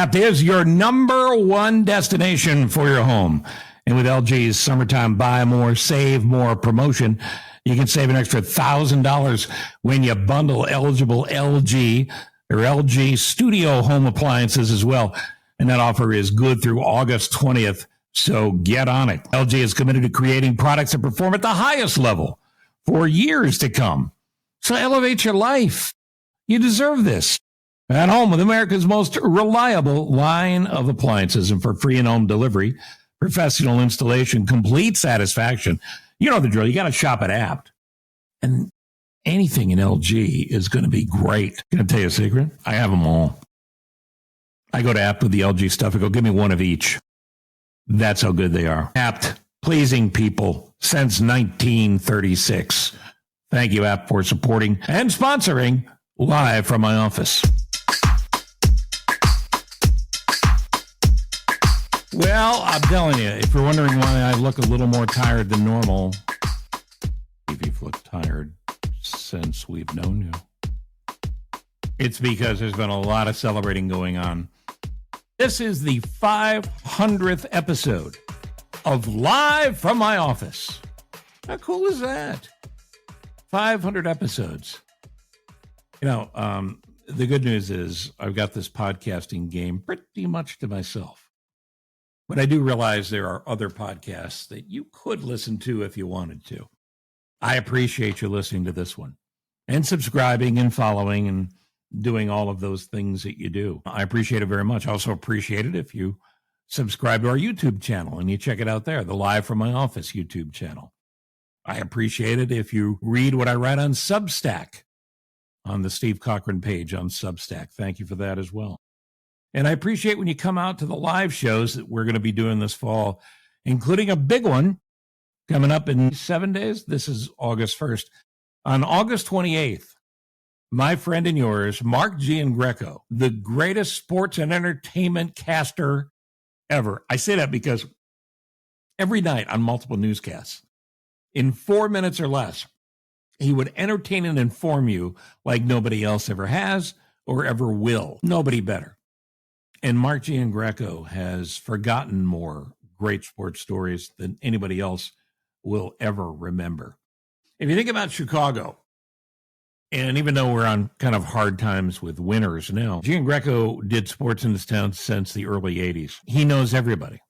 Apt is your number one destination for your home. And with LG's summertime buy more, save more promotion, you can save an extra $1,000 when you bundle eligible LG or LG Studio home appliances as well. And that offer is good through August 20th. So get on it. LG is committed to creating products that perform at the highest level for years to come. So elevate your life. You deserve this. At home with America's most reliable line of appliances, and for free in-home delivery, professional installation, complete satisfaction. You know the drill. You got to shop at Apt. And anything in LG is going to be great. Can I tell you a secret? I have them all. I go to Apt with the LG stuff. I go, give me one of each. That's how good they are. Apt, pleasing people since 1936. Thank you, Apt, for supporting and sponsoring Live from My Office. Well, I'm telling you, if you're wondering why I look a little more tired than normal, if you've looked tired since we've known you, it's because there's been a lot of celebrating going on. This is the 500th episode of Live from My Office. How cool is that? 500 episodes. You know, the good news is I've got this podcasting game pretty much to myself. But I do realize there are other podcasts that you could listen to if you wanted to. I appreciate you listening to this one and subscribing and following and doing all of those things that you do. I appreciate it very much. I also appreciate it if you subscribe to our YouTube channel and you check it out there, the Live from My Office YouTube channel. I appreciate it if you read what I write on Substack, on the Steve Cochran page on Substack. Thank you for that as well. And I appreciate when you come out to the live shows that we're going to be doing this fall, including a big one coming up in 7 days. This is August 1st. On August 28th, my friend and yours, Mark Giangreco, the greatest sports and entertainment caster ever. I say that because every night on multiple newscasts, in 4 minutes or less, he would entertain and inform you like nobody else ever has or ever will. Nobody better. And Mark Giangreco has forgotten more great sports stories than anybody else will ever remember. If you think about Chicago, and even though we're on kind of hard times with winners now, Giangreco did sports in this town since the early 80s. He knows everybody.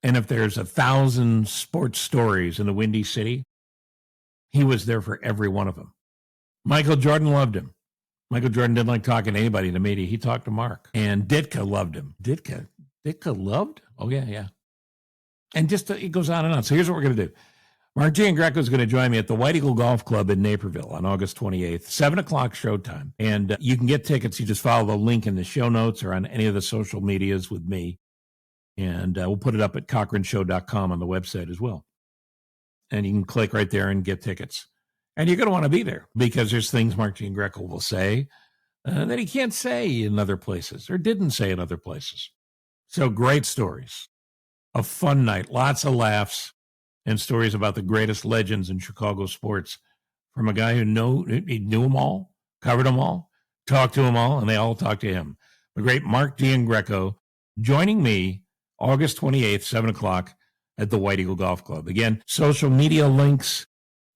And if there's 1,000 sports stories in the Windy City, he was there for every one of them. Michael Jordan loved him. Michael Jordan didn't like talking to anybody in the media. He talked to Mark. And Ditka loved him. Ditka loved? Oh, yeah. And just it goes on and on. So here's what we're going to do. Mark Giangreco is going to join me at the White Eagle Golf Club in Naperville on August 28th, 7 o'clock showtime. And you can get tickets. You just follow the link in the show notes or on any of the social medias with me. And we'll put it up at cochranshow.com on the website as well. And you can click right there and get tickets. And you're going to want to be there because there's things Mark Giangreco will say that he can't say in other places or didn't say in other places. So great stories. A fun night, lots of laughs, and stories about the greatest legends in Chicago sports from a guy who knew them all, covered them all, talked to them all, and they all talked to him. The great Mark Giangreco joining me August 28th, 7 o'clock at the White Eagle Golf Club. Again, social media links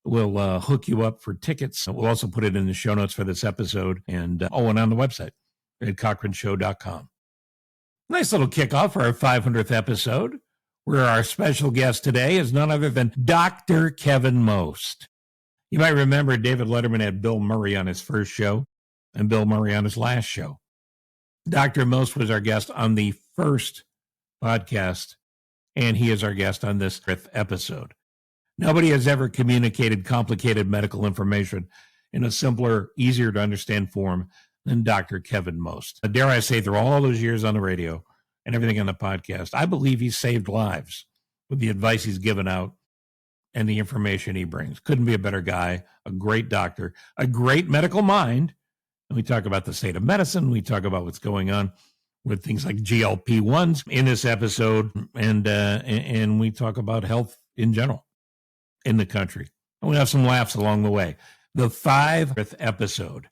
will hook you up for tickets. We'll also put it in the show notes for this episode and and on the website at cochranshow.com. Nice little kickoff for our 500th episode, where our special guest today is none other than Dr. Kevin Most. You might remember David Letterman had Bill Murray on his first show and Bill Murray on his last show. Dr. Most was our guest on the first podcast, and he is our guest on this 5th episode. Nobody has ever communicated complicated medical information in a simpler, easier to understand form than Dr. Kevin Most. Dare I say, through all those years on the radio and everything on the podcast, I believe he's saved lives with the advice he's given out and the information he brings. Couldn't be a better guy, a great doctor, a great medical mind. And we talk about the state of medicine. We talk about what's going on with things like GLP-1s in this episode. And we talk about health in general in the country. And we have some laughs along the way. The 5th episode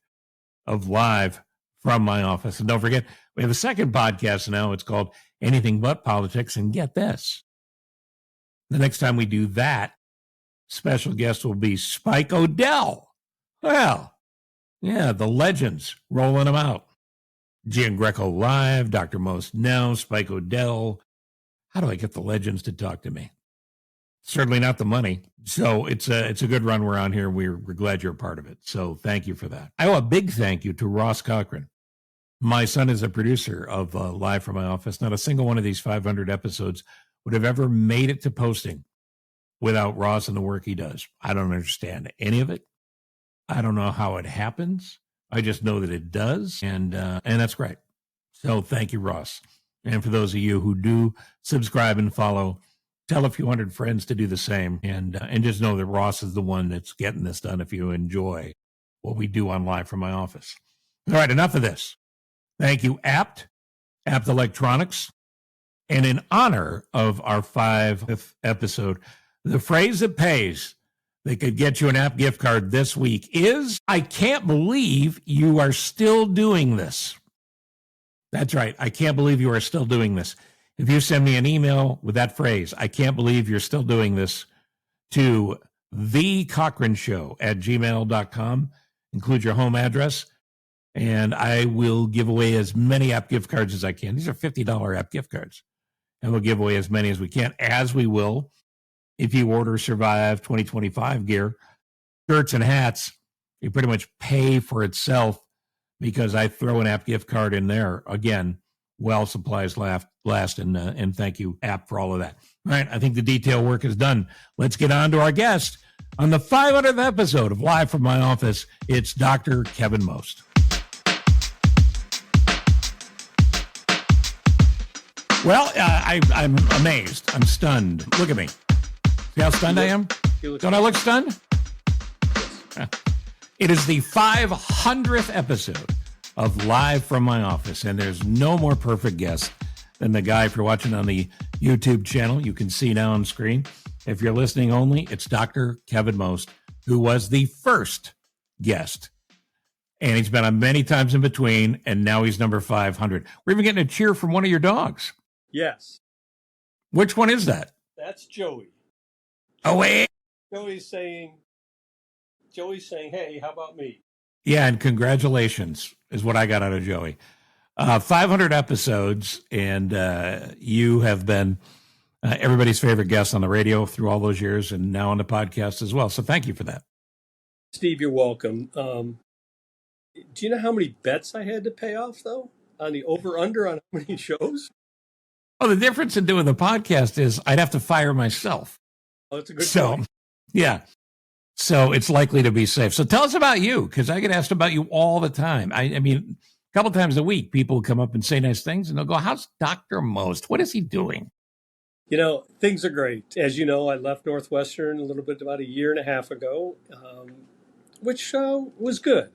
of Live from my office. And don't forget, we have a second podcast now. It's called Anything But Politics. And get this, the next time we do that, special guest will be Spike Odell. Well, yeah, the legends, rolling them out. Giangreco Live, Dr. Most Now, Spike Odell. How do I get the legends to talk to me? Certainly not the money. So it's a good run we're on here. We're glad you're a part of it. So thank you for that. I owe a big thank you to Ross Cochran. My son is a producer of Live from My Office. Not a single one of these 500 episodes would have ever made it to posting without Ross and the work he does. I don't understand any of it. I don't know how it happens. I just know that it does, and that's great. So thank you, Ross. And for those of you who do subscribe and follow, tell a few hundred friends to do the same, and just know that Ross is the one that's getting this done if you enjoy what we do on Live from My Office. All right, enough of this. Thank you, Apt Electronics. And in honor of our 5th episode, the phrase that pays that could get you an Apt gift card this week is, I can't believe you are still doing this. That's right. I can't believe you are still doing this. If you send me an email with that phrase, I can't believe you're still doing this, to thecochranshow@gmail.com, include your home address, and I will give away as many Apt gift cards as I can. These are $50 Apt gift cards, and we'll give away as many as we can, as we will if you order Survive 2025 gear, shirts and hats. You pretty much pay for itself because I throw an Apt gift card in there. Again, while supplies last, and thank you, Apt, for all of that. All right, I think the detail work is done. Let's get on to our guest. On the 500th episode of Live from My Office, it's Dr. Kevin Most. Well, I'm amazed. I'm stunned. Look at me. See how stunned I am? Don't I look stunned? It is the 500th episode of Live from My Office, and there's no more perfect guest than the guy, if you're watching on the YouTube channel, you can see now on screen. If you're listening only, it's Dr. Kevin Most, who was the first guest. And he's been on many times in between, and now he's number 500. We're even getting a cheer from one of your dogs. Yes. Which one is that? That's Joey. Oh, wait. Joey's saying, hey, how about me? Yeah, and congratulations is what I got out of Joey. 500 episodes, and you have been everybody's favorite guest on the radio through all those years, and now on the podcast as well. So thank you for that. Steve, you're welcome. Do you know how many bets I had to pay off, though, on the over-under on how many shows? Oh, the difference in doing the podcast is I'd have to fire myself. Oh, that's a good point. Yeah. So it's likely to be safe. So tell us about you, because I get asked about you all the time. I mean, a couple times a week, people come up and say nice things, and they'll go, how's Dr. Most? What is he doing? You know, things are great. As you know, I left Northwestern a little bit about a year and a half ago, which was good.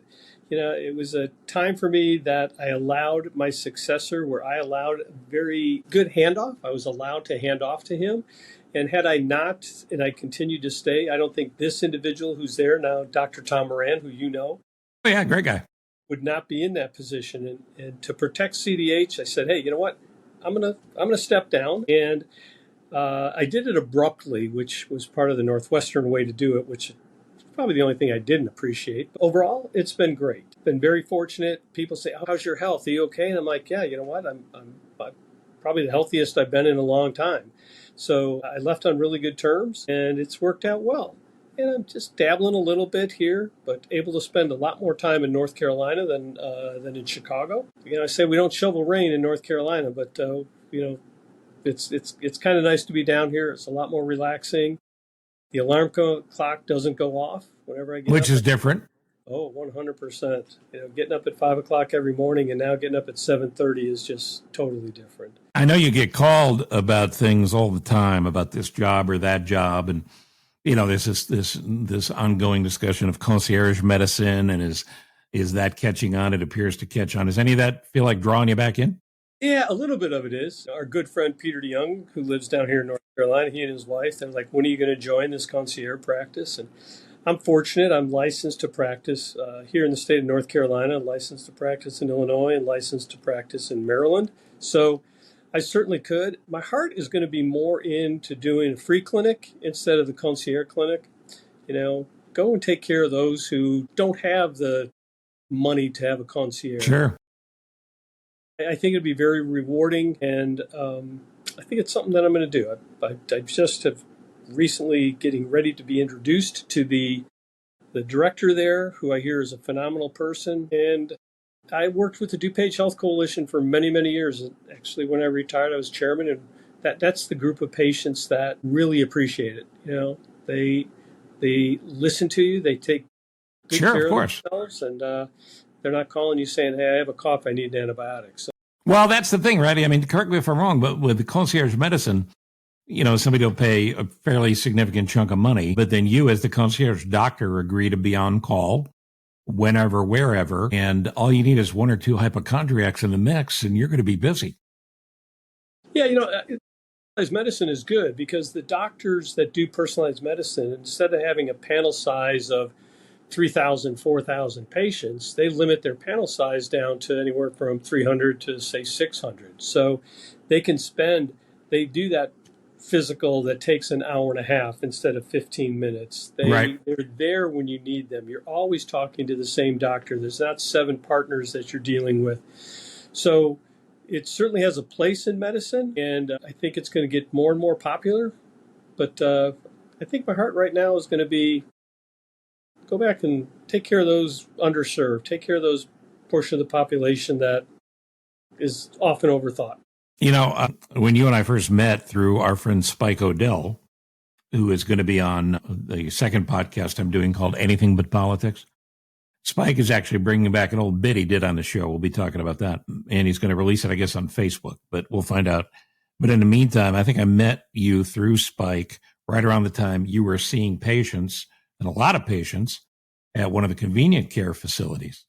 You know, it was a time for me that I allowed my successor, where I allowed a very good handoff. I was allowed to hand off to him. And had I not, and I continued to stay, I don't think this individual who's there now, Dr. Tom Moran, who you know. Oh, yeah, great guy. Would not be in that position. And to protect CDH, I said, hey, you know what? I'm gonna step down. And I did it abruptly, which was part of the Northwestern way to do it, which is probably the only thing I didn't appreciate. But overall, it's been great. Been very fortunate. People say, oh, how's your health? Are you okay? And I'm like, yeah, you know what? I'm probably the healthiest I've been in a long time. So I left on really good terms, and it's worked out well. And I'm just dabbling a little bit here, but able to spend a lot more time in North Carolina than in Chicago. You know, I say we don't shovel rain in North Carolina, but you know, it's kind of nice to be down here. It's a lot more relaxing. The alarm clock doesn't go off whenever I get Which up. is different. Oh, 100%. You know, getting up at 5 o'clock every morning and now getting up at 7:30 is just totally different. I know you get called about things all the time, about this job or that job, and you know, there's this ongoing discussion of concierge medicine, and is that catching on? It appears to catch on. Does any of that feel like drawing you back in? Yeah, a little bit of it is. Our good friend Peter DeYoung, who lives down here in North Carolina, he and his wife, they're like, when are you going to join this concierge practice? And I'm fortunate. I'm licensed to practice here in the state of North Carolina, licensed to practice in Illinois, and licensed to practice in Maryland. So I certainly could. My heart is going to be more into doing a free clinic instead of the concierge clinic. Go and take care of those who don't have the money to have a concierge. Sure. I think it'd be very rewarding, and I think it's something that I'm going to do. I just have recently getting ready to be introduced to the director there, who I hear is a phenomenal person. And I worked with the DuPage Health Coalition for many, many years. Actually, when I retired, I was chairman, and that's the group of patients that really appreciate it. They listen to you, they take good care of themselves, and they're not calling you saying, "Hey, I have a cough, I need an antibiotic." So, well, that's the thing, right? I mean, correct me if I'm wrong, but with the concierge medicine, somebody will pay a fairly significant chunk of money, but then you as the concierge doctor agree to be on call whenever, wherever, and all you need is one or two hypochondriacs in the mix, and you're going to be busy. Yeah, personalized medicine is good because the doctors that do personalized medicine, instead of having a panel size of 3,000, 4,000 patients, they limit their panel size down to anywhere from 300 to, say, 600. So they do that physical that takes an hour and a half instead of 15 minutes. They're there when you need them. You're always talking to the same doctor. There's not 7 partners that you're dealing with. So it certainly has a place in medicine, and I think it's going to get more and more popular. But I think my heart right now is going to be go back and take care of those underserved, take care of those portion of the population that is often overthought. When you and I first met through our friend Spike Odell, who is going to be on the second podcast I'm doing called Anything But Politics, Spike is actually bringing back an old bit he did on the show. We'll be talking about that. And he's going to release it, I guess, on Facebook, but we'll find out. But in the meantime, I think I met you through Spike right around the time you were seeing patients, and a lot of patients, at one of the convenient care facilities.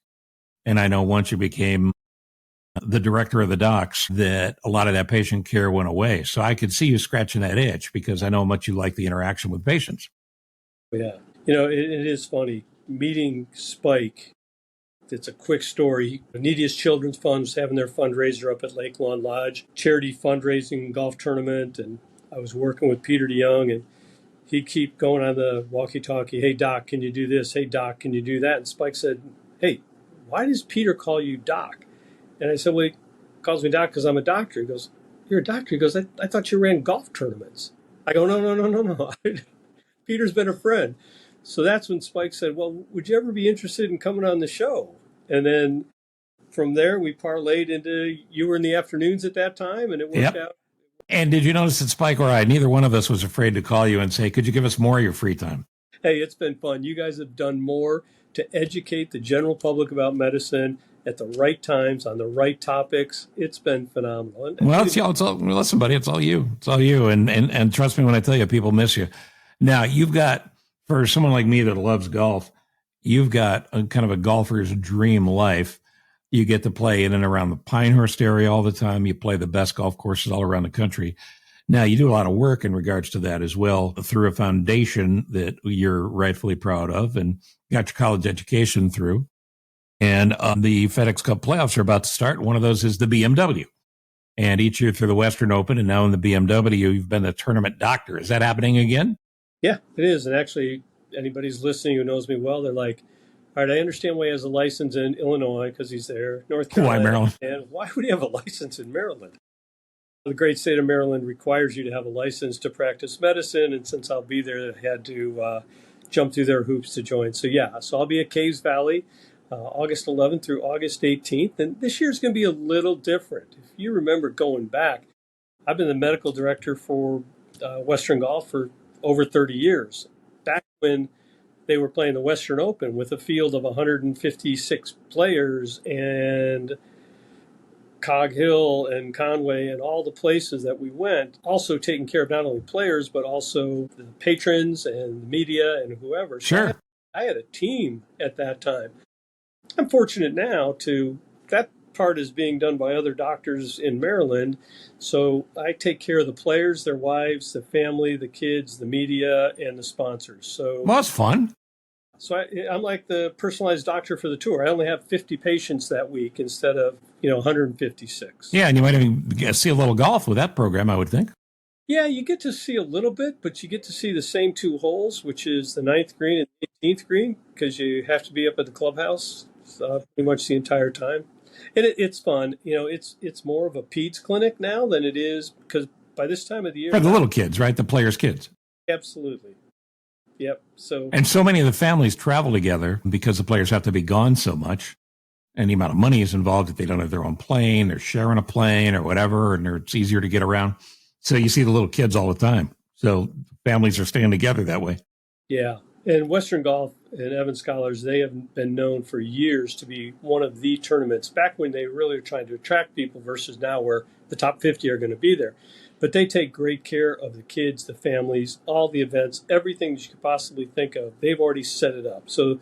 And I know once you became the director of the docs that a lot of that patient care went away. So I could see you scratching that itch because I know how much you like the interaction with patients. Yeah. It is funny meeting Spike. It's a quick story. Neediest Children's Fund was having their fundraiser up at Lake Lawn Lodge, charity fundraising golf tournament. And I was working with Peter DeYoung, and he'd keep going on the walkie-talkie. "Hey, Doc, can you do this? Hey, Doc, can you do that?" And Spike said, "Hey, why does Peter call you Doc?" And I said, "Well, he calls me Doc because I'm a doctor." He goes, "You're a doctor?" He goes, I thought you ran golf tournaments." I go, No. Peter's been a friend. So that's when Spike said, "Well, would you ever be interested in coming on the show?" And then from there, we parlayed into you were in the afternoons at that time, and it worked out. And did you notice that Spike or I, neither one of us was afraid to call you and say, "Could you give us more of your free time?" Hey, it's been fun. You guys have done more to educate the general public about medicine at the right times on the right topics. It's been phenomenal. Well, listen, buddy, it's all you. It's all you. And trust me when I tell you, people miss you. Now, you've got, for someone like me that loves golf, you've got a kind of a golfer's dream life. You get to play in and around the Pinehurst area all the time. You play the best golf courses all around the country. Now, you do a lot of work in regards to that as well through a foundation that you're rightfully proud of and got your college education through. And the FedEx Cup playoffs are about to start. One of those is the BMW. And each year through the Western Open and now in the BMW, you've been the tournament doctor. Is that happening again? Yeah, it is. And actually, anybody's listening who knows me well, they're like, "All right, I understand why he has a license in Illinois because he's there. North Carolina. Why Maryland? And why would he have a license in Maryland?" The great state of Maryland requires you to have a license to practice medicine. And since I'll be there, I had to jump through their hoops to join. So I'll be at Caves Valley August 11th through August 18th. And this year's going to be a little different. If you remember going back, I've been the medical director for Western Golf for over 30 years. Back when they were playing the Western Open with a field of 156 players and Cog Hill and Conway and all the places that we went, also taking care of not only players, but also the patrons and the media and whoever. Sure. So I had a team at that time. I'm fortunate now that part is being done by other doctors in Maryland. So I take care of the players, their wives, the family, the kids, the media, and the sponsors. So well, that's fun. So I'm like the personalized doctor for the tour. I only have 50 patients that week instead of 156. Yeah, and you might even see a little golf with that program, I would think. Yeah, you get to see a little bit, but you get to see the same two holes, which is the ninth green and the 18th green, because you have to be up at the clubhouse pretty much the entire time. And it's fun. It's more of a peds clinic now than it is, because by this time of the year, For the little kids, right? The players' kids. absolutely. Yep. And so many of the families travel together because the players have to be gone so much. And the amount of money is involved if they don't have their own plane, they're sharing a plane or whatever, and it's easier to get around. So you see the little kids all the time. So families are staying together that way. Yeah. And Western Golf and Evans Scholars, they have been known for years to be one of the tournaments back when they really were trying to attract people versus now where the top 50 are going to be there. But they take great care of the kids, the families, all the events, everything that you could possibly think of. They've already set it up. So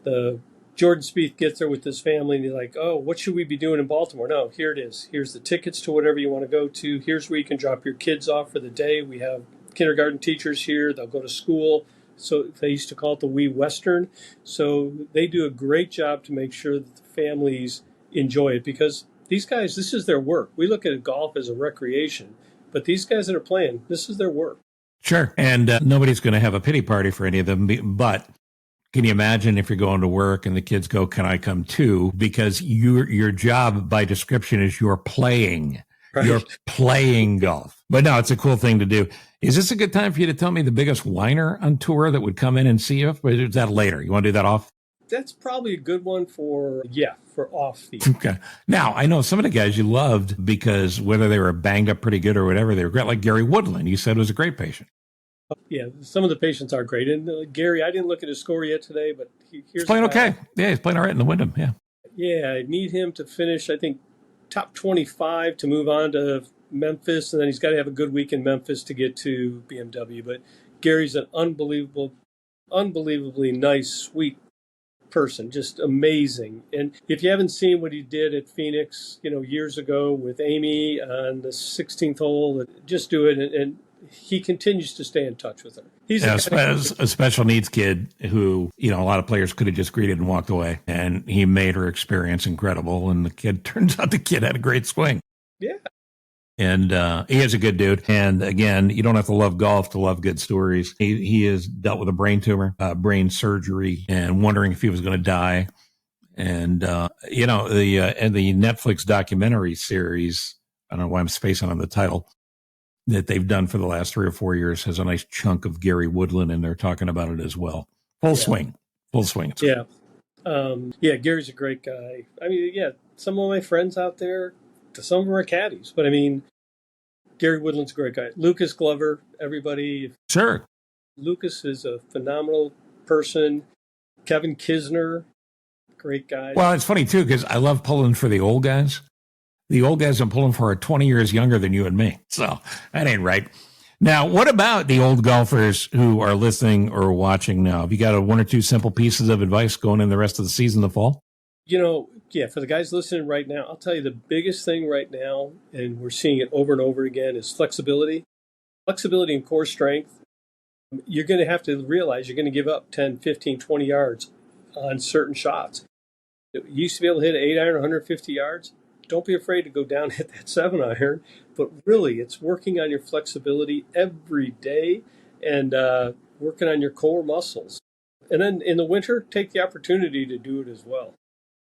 the Jordan Spieth gets there with his family and he's like, oh, what should we be doing in Baltimore? No, here it is. Here's the tickets to whatever you want to go to. Here's where you can drop your kids off for the day. We have kindergarten teachers here. They'll go to school. So they used to call it the Wee Western. So they do a great job to make sure that the families enjoy it because these guys, this is their work. We look at golf as a recreation, but these guys that are playing, this is their work. Sure. And nobody's going to have a pity party for any of them. But can you imagine if you're going to work and the kids go, can I come too? Because your job by description is you're playing. Right. You're playing golf. But no, it's a cool thing to do. Is this a good time for you to tell me the biggest whiner on tour that would come in and see you? Or is that later? You want to do that off? That's probably a good one for off the. Okay. Now, I know some of the guys you loved because whether they were banged up pretty good or whatever, they were great. Like Gary Woodland, you said was a great patient. Yeah, some of the patients are great. And Gary, I didn't look at his score yet today, but he's playing okay. Yeah, he's playing all right in the Wyndham. Yeah. Yeah, I need him to finish, I think, top 25 to move on to Memphis, and then he's got to have a good week in Memphis to get to BMW. But Gary's an unbelievably nice, sweet person, just amazing. And if you haven't seen what he did at Phoenix, years ago with Amy on the 16th hole, just do it. And he continues to stay in touch with her. He's a special needs kid who, a lot of players could have just greeted and walked away. And he made her experience incredible. And turns out the kid had a great swing. Yeah. And he is a good dude. And again, you don't have to love golf to love good stories. He has dealt with a brain tumor, brain surgery, and wondering if he was going to die. And, the Netflix documentary series, I don't know why I'm spacing on the title, that they've done for the last 3 or 4 years has a nice chunk of Gary Woodland, and they're talking about it as well. Full swing. Yeah. Gary's a great guy. I mean, yeah, some of my friends out there, some of them are caddies, but I mean, Gary Woodland's a great guy. Lucas Glover, everybody. Sure. Lucas is a phenomenal person. Kevin Kisner, great guy. Well, it's funny, too, because I love pulling for the old guys. The old guys I'm pulling for are 20 years younger than you and me. So that ain't right. Now, what about the old golfers who are listening or watching now? Have you got one or two simple pieces of advice going in the rest of the season, the fall? For the guys listening right now, I'll tell you the biggest thing right now, and we're seeing it over and over again, is flexibility. Flexibility and core strength. You're going to have to realize you're going to give up 10, 15, 20 yards on certain shots. You used to be able to hit an 8-iron 150 yards. Don't be afraid to go down and hit that 7-iron. But really, it's working on your flexibility every day and working on your core muscles. And then in the winter, take the opportunity to do it as well.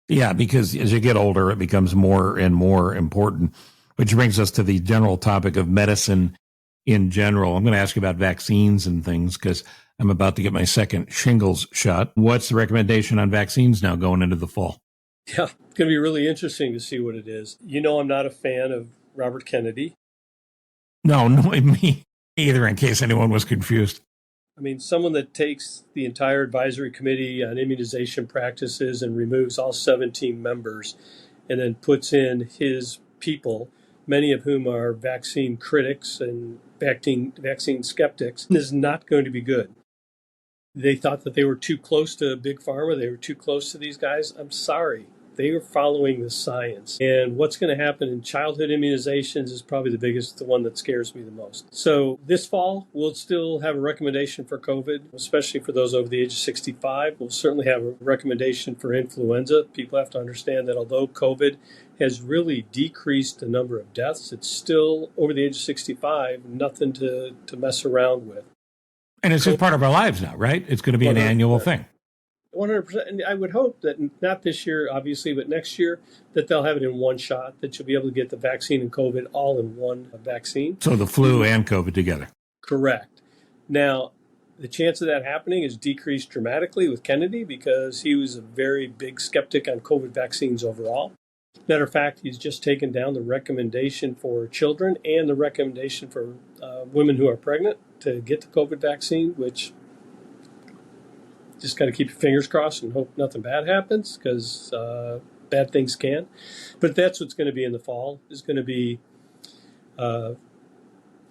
Yeah, because as you get older, it becomes more and more important, which brings us to the general topic of medicine in general. I'm going to ask you about vaccines and things because I'm about to get my second shingles shot. What's the recommendation on vaccines now going into the fall? Yeah, it's going to be really interesting to see what it is. I'm not a fan of Robert Kennedy. No, me either, in case anyone was confused. I mean, someone that takes the entire advisory committee on immunization practices and removes all 17 members and then puts in his people, many of whom are vaccine critics and vaccine skeptics, is not going to be good. They thought that they were too close to Big Pharma. They were too close to these guys. I'm sorry. They are following the science. And what's going to happen in childhood immunizations is probably the one that scares me the most. So this fall, we'll still have a recommendation for COVID, especially for those over the age of 65. We'll certainly have a recommendation for influenza. People have to understand that although COVID has really decreased the number of deaths, it's still over the age of 65, nothing to mess around with. And it's just part of our lives now, right? It's going to be an annual thing. 100%. And I would hope that not this year, obviously, but next year, that they'll have it in one shot, that you'll be able to get the vaccine and COVID all in one vaccine. So the flu and COVID together. Correct. Now, the chance of that happening is decreased dramatically with Kennedy because he was a very big skeptic on COVID vaccines overall. Matter of fact, he's just taken down the recommendation for children and the recommendation for women who are pregnant to get the COVID vaccine, which just got to keep your fingers crossed and hope nothing bad happens because bad things can. But that's what's going to be in the fall is going to be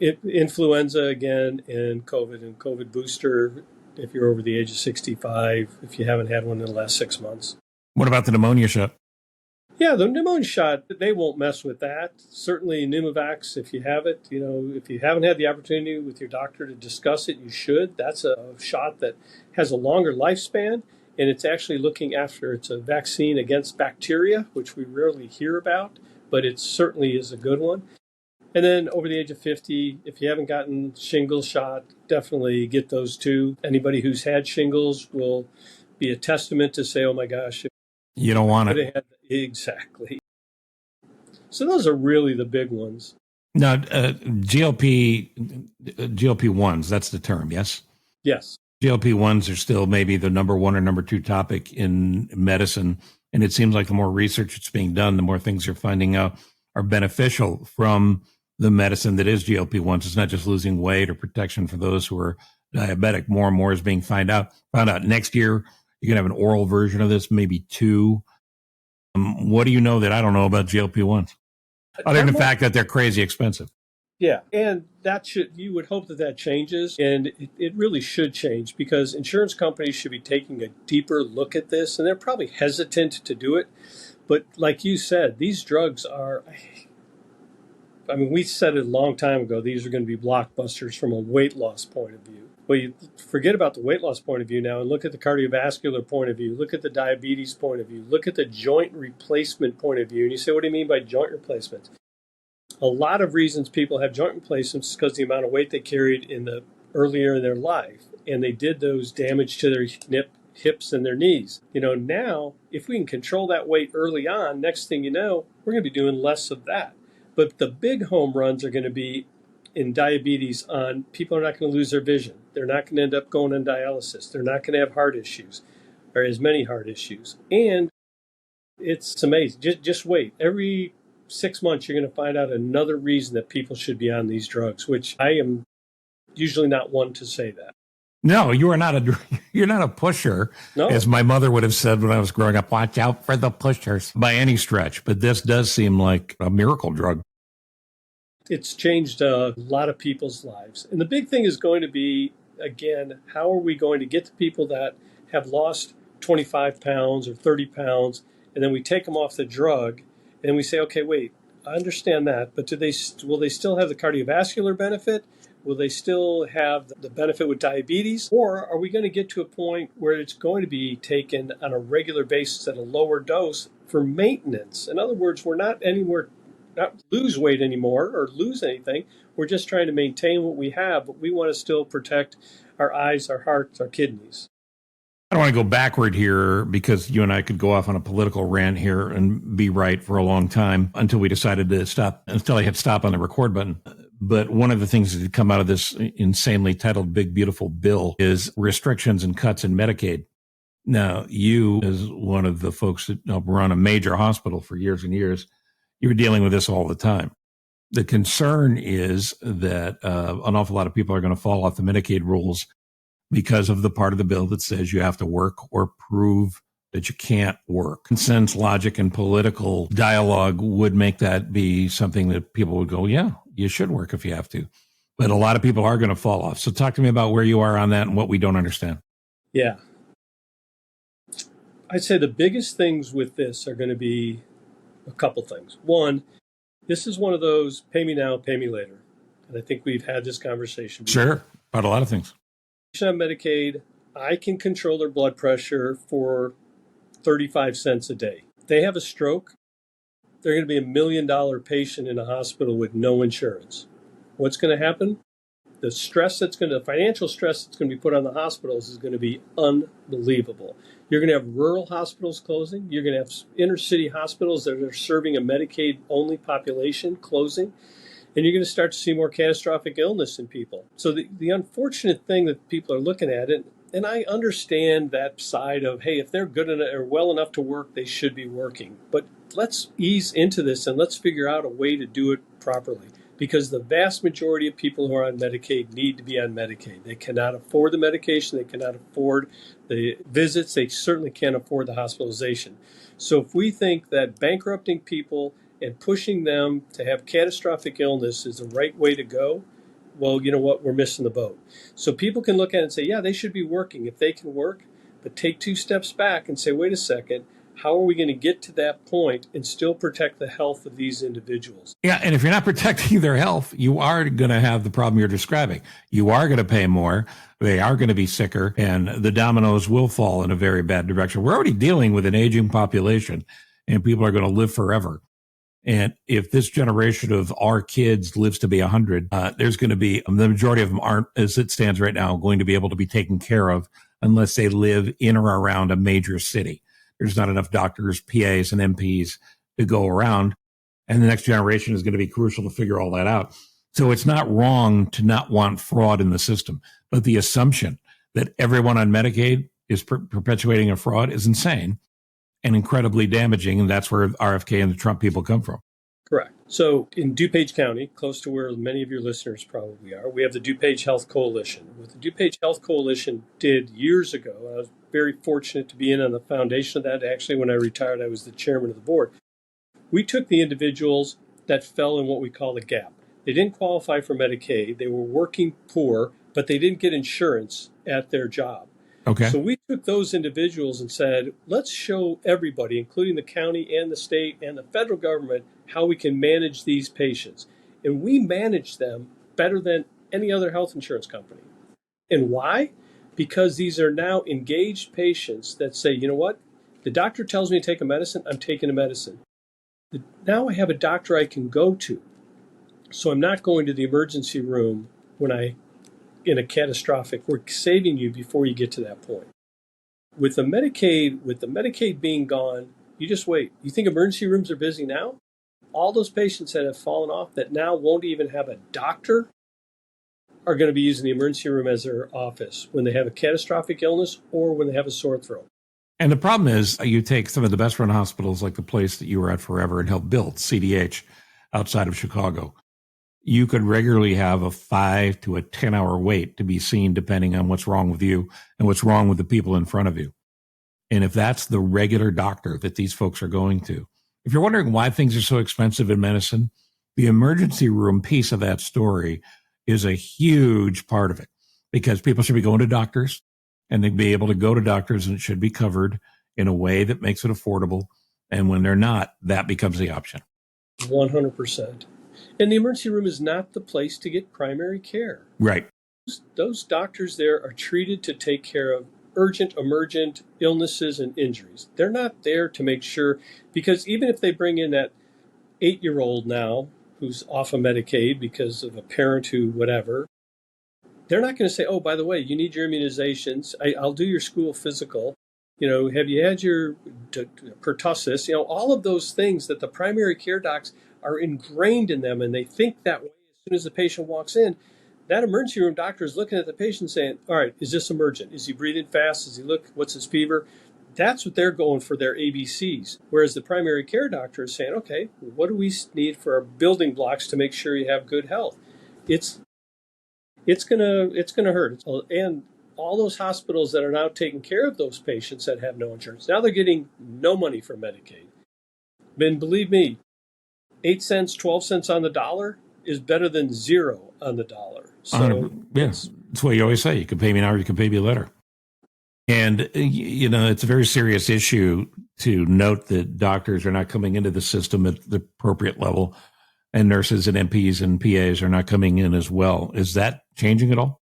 influenza again and COVID booster if you're over the age of 65, if you haven't had one in the last 6 months. What about the pneumonia shot? Yeah, the pneumonia shot, they won't mess with that. Certainly Pneumovax, if you have it, if you haven't had the opportunity with your doctor to discuss it, you should. That's a shot that has a longer lifespan, and it's actually it's a vaccine against bacteria, which we rarely hear about, but it certainly is a good one. And then over the age of 50, if you haven't gotten shingles shot, definitely get those two. Anybody who's had shingles will be a testament to say, oh my gosh, you don't want it. Exactly. So those are really the big ones. Now, GLP-1s, that's the term, yes? Yes. GLP-1s are still maybe the number one or number two topic in medicine. And it seems like the more research that's being done, the more things you're finding out are beneficial from the medicine that is GLP-1s. It's not just losing weight or protection for those who are diabetic. More and more is being found out. Next year, you're going to have an oral version of this, maybe two. What do you know that I don't know about GLP-1s? Other than the fact that they're crazy expensive. Yeah, and you would hope that changes, and it really should change because insurance companies should be taking a deeper look at this, and they're probably hesitant to do it. But like you said, these drugs we said it a long time ago, these are going to be blockbusters from a weight loss point of view. Well, you forget about the weight loss point of view now and look at the cardiovascular point of view, look at the diabetes point of view, look at the joint replacement point of view. And you say, what do you mean by joint replacement? A lot of reasons people have joint replacements is because the amount of weight they carried earlier in their life. And they did those damage to their hips and their knees. Now, if we can control that weight early on, next thing you know, we're going to be doing less of that. But the big home runs are going to be in diabetes on people are not going to lose their vision. They're not going to end up going on dialysis. They're not going to have heart issues or as many heart issues. And it's amazing. Just wait. Every 6 months, you're going to find out another reason that people should be on these drugs, which I am usually not one to say that. No, you're not a pusher, no. As my mother would have said when I was growing up, watch out for the pushers by any stretch. But this does seem like a miracle drug. It's changed a lot of people's lives. And the big thing is going to be, again, how are we going to get the people that have lost 25 pounds or 30 pounds, and then we take them off the drug, and we say, okay, wait, I understand that, but will they still have the cardiovascular benefit? Will they still have the benefit with diabetes? Or are we going to get to a point where it's going to be taken on a regular basis at a lower dose for maintenance? In other words, we're not lose weight anymore or lose anything. We're just trying to maintain what we have, but we want to still protect our eyes, our hearts, our kidneys. I don't want to go backward here because you and I could go off on a political rant here and be right for a long time until we decided to stop, until I hit stop on the record button. But one of the things that had come out of this insanely titled Big Beautiful Bill is restrictions and cuts in Medicaid. Now, you, as one of the folks that helped run a major hospital for years and years, you were dealing with this all the time. The concern is that an awful lot of people are going to fall off the Medicaid rules because of the part of the bill that says you have to work or prove that you can't work. Sense, logic, and political dialogue would make that be something that people would go, yeah, you should work if you have to. But a lot of people are going to fall off. So talk to me about where you are on that and what we don't understand. Yeah. I'd say the biggest things with this are going to be a couple things. One, this is one of those pay me now, pay me later. And I think we've had this conversation before. Sure, about a lot of things. On Medicaid, I can control their blood pressure for 35 cents a day. If they have a stroke, they're going to be $1 million patient in a hospital with no insurance. What's going to happen? The financial stress that's going to be put on the hospitals is going to be unbelievable. You're going to have rural hospitals closing. You're going to have inner city hospitals that are serving a Medicaid only population closing. And you're going to start to see more catastrophic illness in people. So the unfortunate thing that people are looking at, and I understand that side of, hey, if they're good enough or well enough to work, they should be working. But let's ease into this and let's figure out a way to do it properly. Because the vast majority of people who are on Medicaid need to be on Medicaid. They cannot afford the medication. They cannot afford the visits. They certainly can't afford the hospitalization. So if we think that bankrupting people and pushing them to have catastrophic illness is the right way to go, well, you know what? We're missing the boat. So people can look at it and say, yeah, they should be working if they can work, but take 2 steps back and say, wait a second, how are we going to get to that point and still protect the health of these individuals? Yeah, and if you're not protecting their health, you are going to have the problem you're describing. You are going to pay more. They are going to be sicker, and the dominoes will fall in a very bad direction. We're already dealing with an aging population, and people are going to live forever. And if this generation of our kids lives to be 100, there's going to be, the majority of them aren't, as it stands right now, going to be able to be taken care of unless they live in or around a major city. There's not enough doctors, PAs, and MPs to go around. And the next generation is going to be crucial to figure all that out. So it's not wrong to not want fraud in the system. But the assumption that everyone on Medicaid is perpetuating a fraud is insane and incredibly damaging. And that's where RFK and the Trump people come from. Correct. So in DuPage County, close to where many of your listeners probably are, we have the DuPage Health Coalition. What the DuPage Health Coalition did years ago, I was very fortunate to be in on the foundation of that. Actually, when I retired, I was the chairman of the board. We took the individuals that fell in what we call the gap. They didn't qualify for Medicaid. They were working poor, but they didn't get insurance at their job. Okay. So we took those individuals and said, let's show everybody, including the county and the state and the federal government, how we can manage these patients. And we manage them better than any other health insurance company. And why? Because these are now engaged patients that say, you know what? The doctor tells me to take a medicine, I'm taking a medicine. Now I have a doctor I can go to. So I'm not going to the emergency room in a catastrophic, we're saving you before you get to that point. With the Medicaid being gone, you just wait. You think emergency rooms are busy now? All those patients that have fallen off that now won't even have a doctor are going to be using the emergency room as their office when they have a catastrophic illness or when they have a sore throat. And the problem is you take some of the best run hospitals like the place that you were at forever and helped build, CDH, outside of Chicago. You could regularly have a 5 to a 10-hour wait to be seen depending on what's wrong with you and what's wrong with the people in front of you. And if that's the regular doctor that these folks are going to, if you're wondering why things are so expensive in medicine, the emergency room piece of that story is a huge part of it because people should be going to doctors and they'd be able to go to doctors and it should be covered in a way that makes it affordable. And when they're not, that becomes the option. 100%. And the emergency room is not the place to get primary care. Right. Those doctors there are treated to take care of urgent, emergent illnesses and injuries. They're not there to make sure, because even if they bring in that 8-year-old now who's off of Medicaid because of a parent who whatever, they're not going to say, oh, by the way, you need your immunizations. I'll do your school physical. Have you had your pertussis? All of those things that the primary care docs are ingrained in them, and they think that way as soon as the patient walks in. That emergency room doctor is looking at the patient saying, all right, is this emergent? Is he breathing fast? Does he look? What's his fever? That's what they're going for, their ABCs. Whereas the primary care doctor is saying, okay, what do we need for our building blocks to make sure you have good health? It's gonna hurt. And all those hospitals that are now taking care of those patients that have no insurance, now they're getting no money from Medicaid. And believe me, 8 cents, 12 cents on the dollar is better than 0 on the dollar. So yes, that's what you always say. You can pay me now or you can pay me later. And, it's a very serious issue to note that doctors are not coming into the system at the appropriate level, and nurses and NPs and PAs are not coming in as well. Is that changing at all?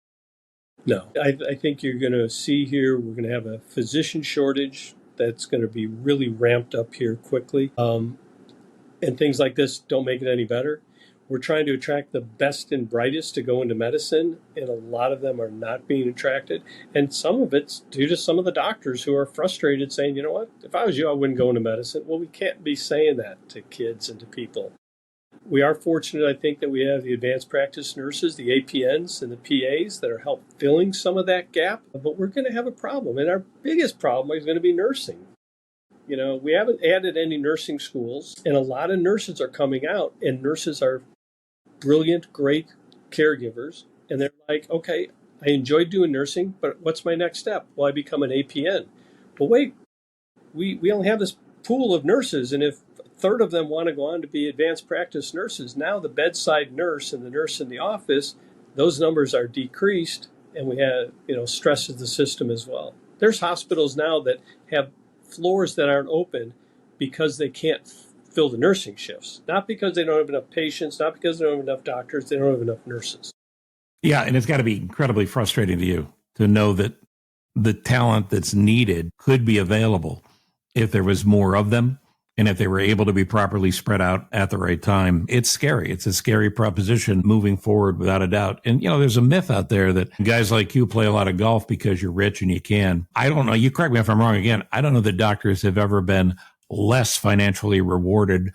No, I think you're going to see here, we're going to have a physician shortage that's going to be really ramped up here quickly. And things like this don't make it any better. We're trying to attract the best and brightest to go into medicine, and a lot of them are not being attracted. And some of it's due to some of the doctors who are frustrated saying, you know what, if I was you, I wouldn't go into medicine. Well, we can't be saying that to kids and to people. We are fortunate, I think, that we have the advanced practice nurses, the APNs and the PAs that are help filling some of that gap. But we're going to have a problem. And our biggest problem is going to be nursing. We haven't added any nursing schools, and a lot of nurses are coming out, and nurses are brilliant, great caregivers. And they're like, okay, I enjoyed doing nursing, but what's my next step? Well, I become an APN. Well, wait, we only have this pool of nurses, and if a third of them want to go on to be advanced practice nurses, now the bedside nurse and the nurse in the office, those numbers are decreased, and we have, stresses the system as well. There's hospitals now that have floors that aren't open because they can't fill the nursing shifts, not because they don't have enough patients, not because they don't have enough doctors, they don't have enough nurses. Yeah, and it's got to be incredibly frustrating to you to know that the talent that's needed could be available if there was more of them and if they were able to be properly spread out at the right time. It's scary. It's a scary proposition moving forward without a doubt. And, there's a myth out there that guys like you play a lot of golf because you're rich and you can. I don't know. You correct me if I'm wrong again. I don't know that doctors have ever been less financially rewarded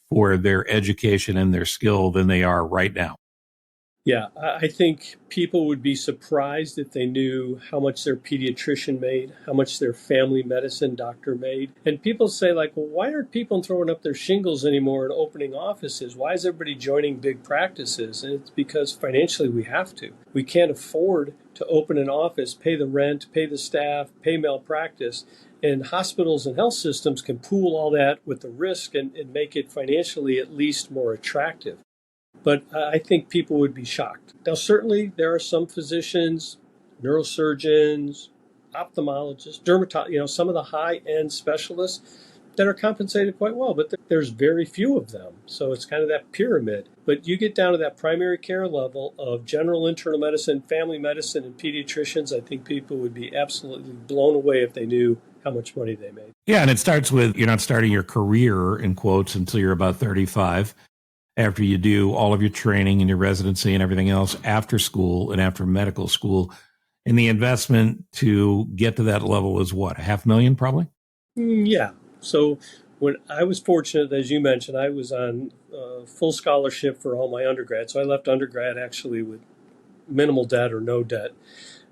for their education and their skill than they are right now. Yeah, I think people would be surprised if they knew how much their pediatrician made, how much their family medicine doctor made. And people say, like, well, why aren't people throwing up their shingles anymore and opening offices? Why is everybody joining big practices? And it's because financially we have to. We can't afford to open an office, pay the rent, pay the staff, pay malpractice. And hospitals and health systems can pool all that with the risk and make it financially at least more attractive. But I think people would be shocked. Now, certainly there are some physicians, neurosurgeons, ophthalmologists, dermatologists, some of the high-end specialists that are compensated quite well, but there's very few of them. So it's kind of that pyramid. But you get down to that primary care level of general internal medicine, family medicine, and pediatricians, I think people would be absolutely blown away if they knew how much money they made. Yeah, and it starts with you're not starting your career, in quotes, until you're about 35. After you do all of your training and your residency and everything else after school and after medical school. And the investment to get to that level is what, $500,000 probably? Yeah. So when I was fortunate, as you mentioned, I was on full scholarship for all my undergrad. So I left undergrad actually with minimal debt or no debt.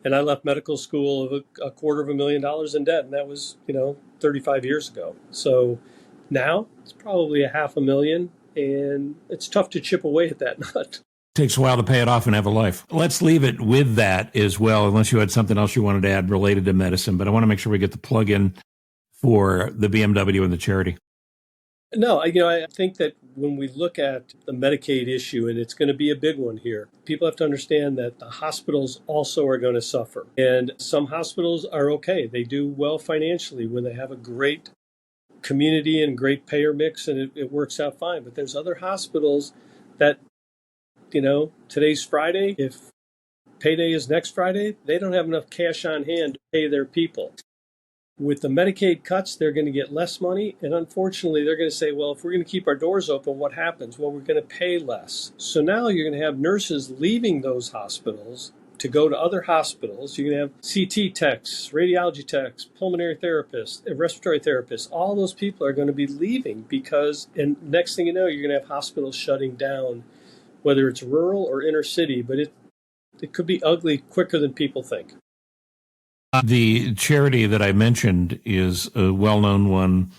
And I left medical school with $250,000 in debt. And that was, 35 years ago. So now it's probably $500,000. And it's tough to chip away at that nut. Takes a while to pay it off and have a life. Let's leave it with that as well, unless you had something else you wanted to add related to medicine. But I want to make sure we get the plug in for the BMW and the charity. No, I think that when we look at the Medicaid issue, and it's going to be a big one here, people have to understand that the hospitals also are going to suffer. And some hospitals are okay. They do well financially when they have a great community and great payer mix, and it works out fine. But there's other hospitals that, today's Friday, if payday is next Friday, they don't have enough cash on hand to pay their people. With the Medicaid cuts, they're going to get less money, and unfortunately, they're going to say, well, if we're going to keep our doors open, what happens? Well, we're going to pay less. So now you're going to have nurses leaving those hospitals to go to other hospitals. You're going to have CT techs, radiology techs, pulmonary therapists, respiratory therapists. All those people are going to be leaving because, and next thing you know, you're going to have hospitals shutting down, whether it's rural or inner city, but it could be ugly quicker than people think. The charity that I mentioned is a well-known one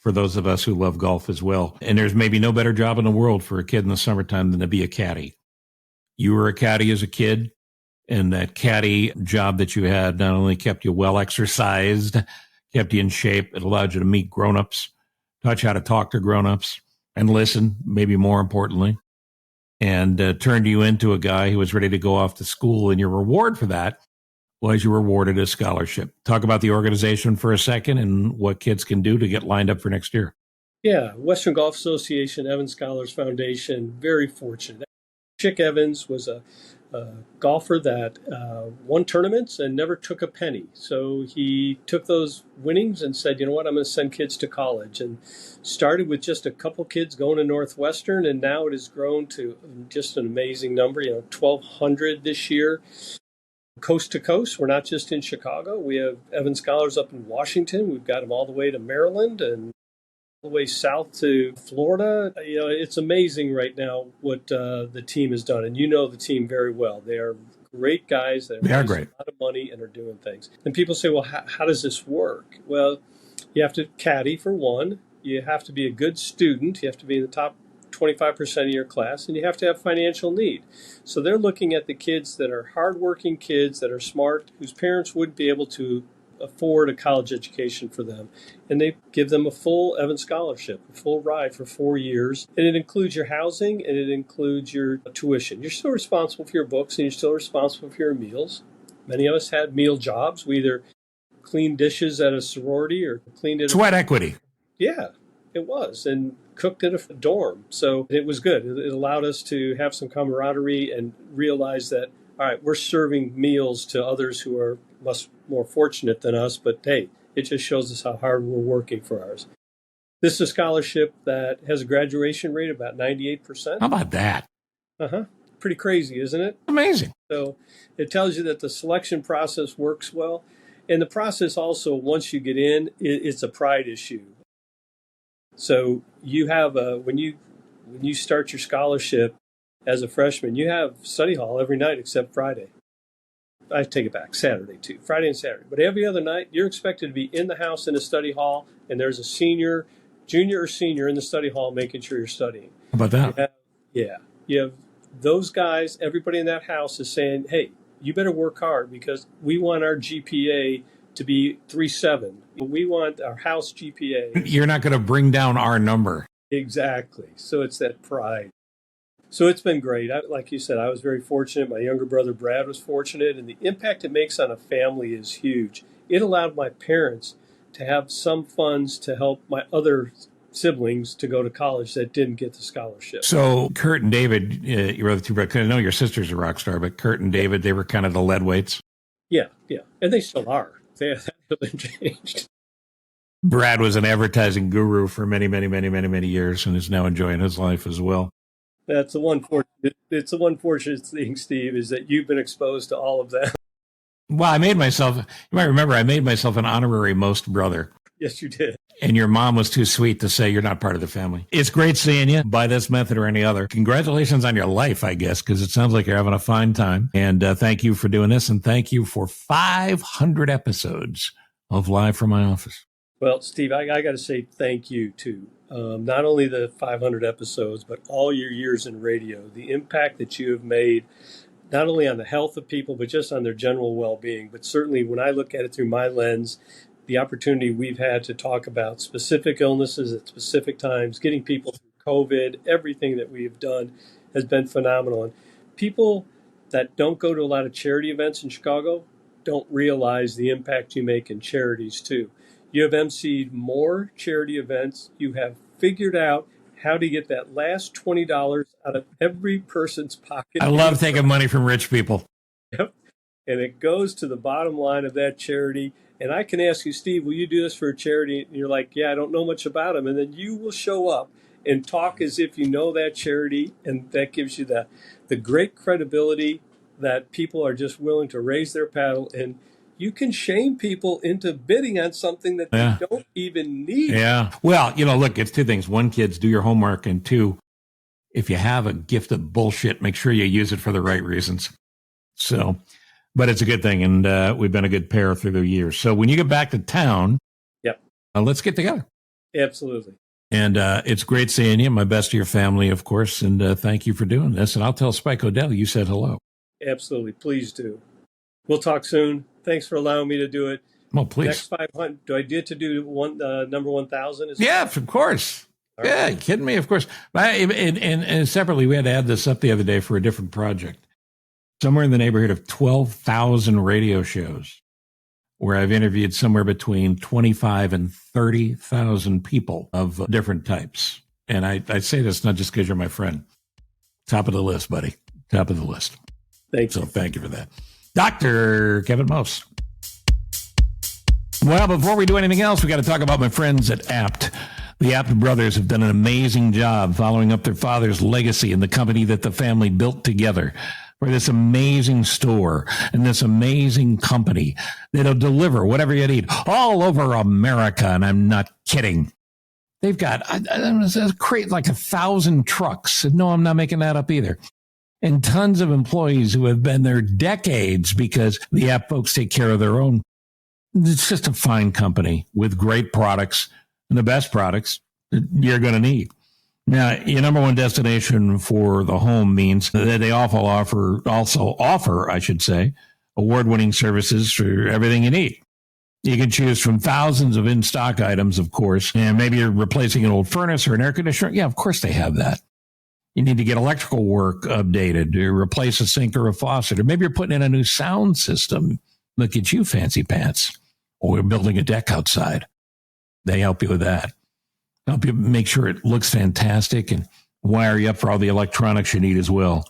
for those of us who love golf as well. And there's maybe no better job in the world for a kid in the summertime than to be a caddy. You were a caddy as a kid. And that caddy job that you had not only kept you well exercised, kept you in shape, it allowed you to meet grown-ups, taught you how to talk to grown-ups and listen, maybe more importantly, and turned you into a guy who was ready to go off to school. And your reward for that was you were awarded a scholarship. Talk about the organization for a second and what kids can do to get lined up for next year. Yeah, Western Golf Association, Evans Scholars Foundation, very fortunate. Chick Evans was a golfer that won tournaments and never took a penny. So he took those winnings and said, you know what, I'm going to send kids to college. And started with just a couple kids going to Northwestern, and now it has grown to just an amazing number, 1,200 this year. Coast to coast, we're not just in Chicago. We have Evans Scholars up in Washington. We've got them all the way to Maryland and the way south to Florida. It's amazing right now what the team has done, and you know the team very well. They are great guys. They are great. A lot of money and are doing things. And people say, well, how does this work? Well, you have to caddy for one. You have to be a good student. You have to be in the top 25% of your class, and you have to have financial need. So they're looking at the kids that are hardworking kids, that are smart, whose parents wouldn't be able to afford a college education for them, and they give them a full Evans scholarship, a full ride for 4 years, and it includes your housing and it includes your tuition. You're still responsible for your books and you're still responsible for your meals. Many of us had meal jobs. We either cleaned dishes at a sorority or cleaned it. Sweat equity. Yeah, it was, and cooked at a dorm. So it was good. It allowed us to have some camaraderie and realize that, all right, we're serving meals to others who are much more fortunate than us, but hey, it just shows us how hard we're working for ours. This is a scholarship that has a graduation rate of about 98%. How about that? Pretty crazy, isn't it? Amazing. So it tells you that the selection process works well. And the process also, once you get in, it's a pride issue. So you have when you start your scholarship as a freshman, you have study hall every night except Friday. I take it back, Saturday too, Friday and Saturday. But every other night, you're expected to be in the house in a study hall, and there's a junior or senior in the study hall making sure you're studying. How about that? You have those guys, everybody in that house is saying, hey, you better work hard because we want our GPA to be 3.7. We want our house GPA. You're not going to bring down our number. Exactly. So it's that pride. So it's been great. Like you said, I was very fortunate. My younger brother, Brad, was fortunate. And the impact it makes on a family is huge. It allowed my parents to have some funds to help my other siblings to go to college that didn't get the scholarship. So Kurt and David, your other two brothers, I know your sister's a rock star, but Kurt and David, they were kind of the lead weights. Yeah. And they still are. They haven't changed. Brad was an advertising guru for many, many, many, many, many years and is now enjoying his life as well. It's the one fortunate thing, Steve, is that you've been exposed to all of that. Well, you might remember, I made myself an honorary most brother. Yes, you did. And your mom was too sweet to say you're not part of the family. It's great seeing you by this method or any other. Congratulations on your life, I guess, because it sounds like you're having a fine time. And thank you for doing this. And thank you for 500 episodes of Live from My Office. Well, Steve, I got to say thank you, too. Not only the 500 episodes, but all your years in radio, the impact that you have made, not only on the health of people, but just on their general well-being. But certainly when I look at it through my lens, the opportunity we've had to talk about specific illnesses at specific times, getting people through COVID, everything that we've done has been phenomenal. And people that don't go to a lot of charity events in Chicago don't realize the impact you make in charities, too. You have emceed more charity events. You have figured out how to get that last $20 out of every person's pocket. I love taking money from rich people. Yep. And it goes to the bottom line of that charity. And I can ask you, Steve, will you do this for a charity? And you're like, yeah, I don't know much about them. And then you will show up and talk as if you know that charity. And that gives you the great credibility that people are just willing to raise their paddle. And you can shame people into bidding on something that they don't even need. Yeah. Well, look, it's two things. One, kids, do your homework. And two, if you have a gift of bullshit, make sure you use it for the right reasons. So, but it's a good thing. And we've been a good pair through the years. So when you get back to town, let's get together. Absolutely. And it's great seeing you. My best to your family, of course. And thank you for doing this. And I'll tell Spike O'Dell you said hello. Absolutely. Please do. We'll talk soon. Thanks for allowing me to do it. Oh, please. Next 500. Do I get to do number 1,000? Yeah, of course. All right. You kidding me? Of course. And separately, we had to add this up the other day for a different project. somewhere in the neighborhood of 12,000 radio shows where I've interviewed somewhere between 25 and 30,000 people of different types. And I say this not just because you're my friend. Top of the list, buddy. Top of the list. Thank you. So thank you for that. Dr. Kevin Most. Well, before we do anything else, we got to talk about my friends at Apt. The Apt brothers have done an amazing job following up their father's legacy in the company that the family built together for this amazing store and this amazing company that'll deliver whatever you need all over America. And I'm not kidding. They've got like 1,000 trucks. No, I'm not making that up either. And tons of employees who have been there decades because the Apt folks take care of their own. It's just a fine company with great products and the best products that you're going to need. Now, your number one destination for the home means that they also offer, award-winning services for everything you need. You can choose from thousands of in-stock items, of course, and maybe you're replacing an old furnace or an air conditioner. Yeah, of course they have that. You need to get electrical work updated, or replace a sink or a faucet, or maybe you're putting in a new sound system. Look at you, fancy pants. Or we're building a deck outside. They help you with that. Help you make sure it looks fantastic and wire you up for all the electronics you need as well.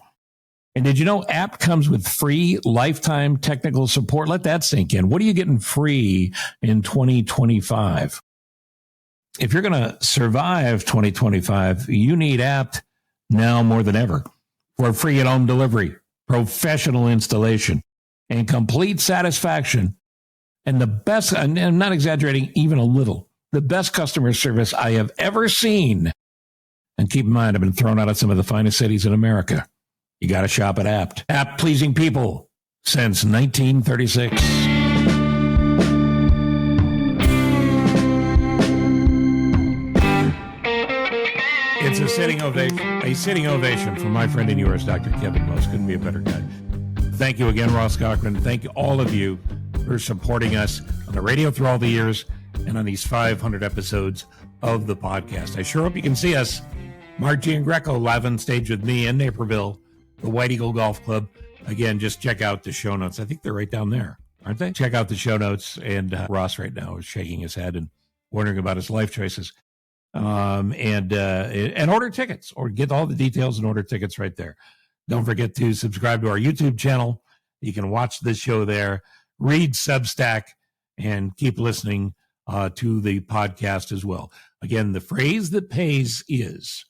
And did you know Apt comes with free lifetime technical support? Let that sink in. What are you getting free in 2025? If you're going to survive 2025, you need Apt now more than ever for free at-home delivery, professional installation, and complete satisfaction. And the best, and I'm not exaggerating even a little, the best customer service I have ever seen. And keep in mind, I've been thrown out of some of the finest cities in America. You got to shop at Apt. Apt pleasing people since 1936. It's a sitting ovation from my friend and yours, Dr. Kevin Most. Couldn't be a better guy. Thank you again, Ross Cochran. Thank you, all of you, for supporting us on the radio through all the years and on these 500 episodes of the podcast. I sure hope you can see us. Mark Giangreco live on stage with me in Naperville, the White Eagle Golf Club. Again, just check out the show notes. I think they're right down there, aren't they? Check out the show notes. And Ross right now is shaking his head and wondering about his life choices. And order tickets, or get all the details and order tickets right there. Don't forget to subscribe to our YouTube channel. You can watch this show there, read Substack, and keep listening to the podcast as well. Again, the phrase that pays is,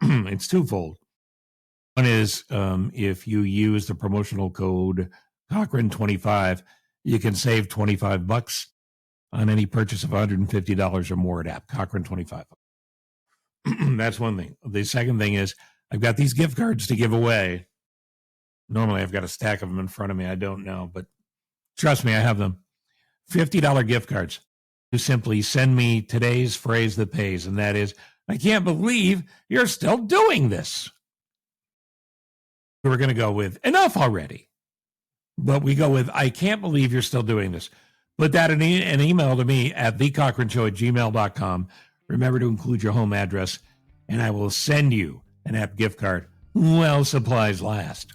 it's twofold. One is if you use the promotional code Cochran25, you can save $25 on any purchase of $150 or more at Apt, Cochran25. That's one thing. The second thing is I've got these gift cards to give away. Normally I've got a stack of them in front of me. I don't know, but trust me, I have them. $50 gift cards. You simply send me today's phrase that pays, and that is, I can't believe you're still doing this. We're going to go with enough already. But we go with, I can't believe you're still doing this. Put that in an email to me at thecochranshow@gmail.com. Remember to include your home address, and I will send you an Apt gift card while supplies last.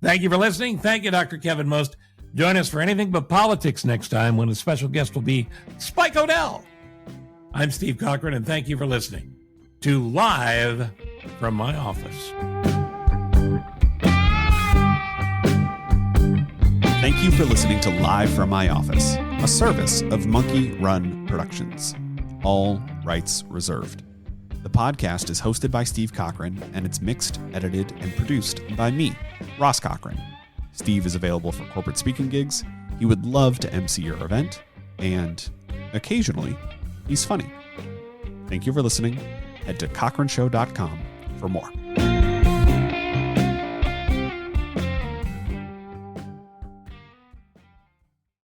Thank you for listening. Thank you, Dr. Kevin Most. Join us for Anything But Politics next time when a special guest will be Spike O'Dell. I'm Steve Cochran, and thank you for listening to Live from My Office. Thank you for listening to Live from My Office, a service of Monkey Run Productions. All rights reserved. The podcast is hosted by Steve Cochran, and it's mixed, edited, and produced by me, Ross Cochran. Steve is available for corporate speaking gigs. He would love to MC your event, and occasionally, he's funny. Thank you for listening. Head to cochranshow.com for more.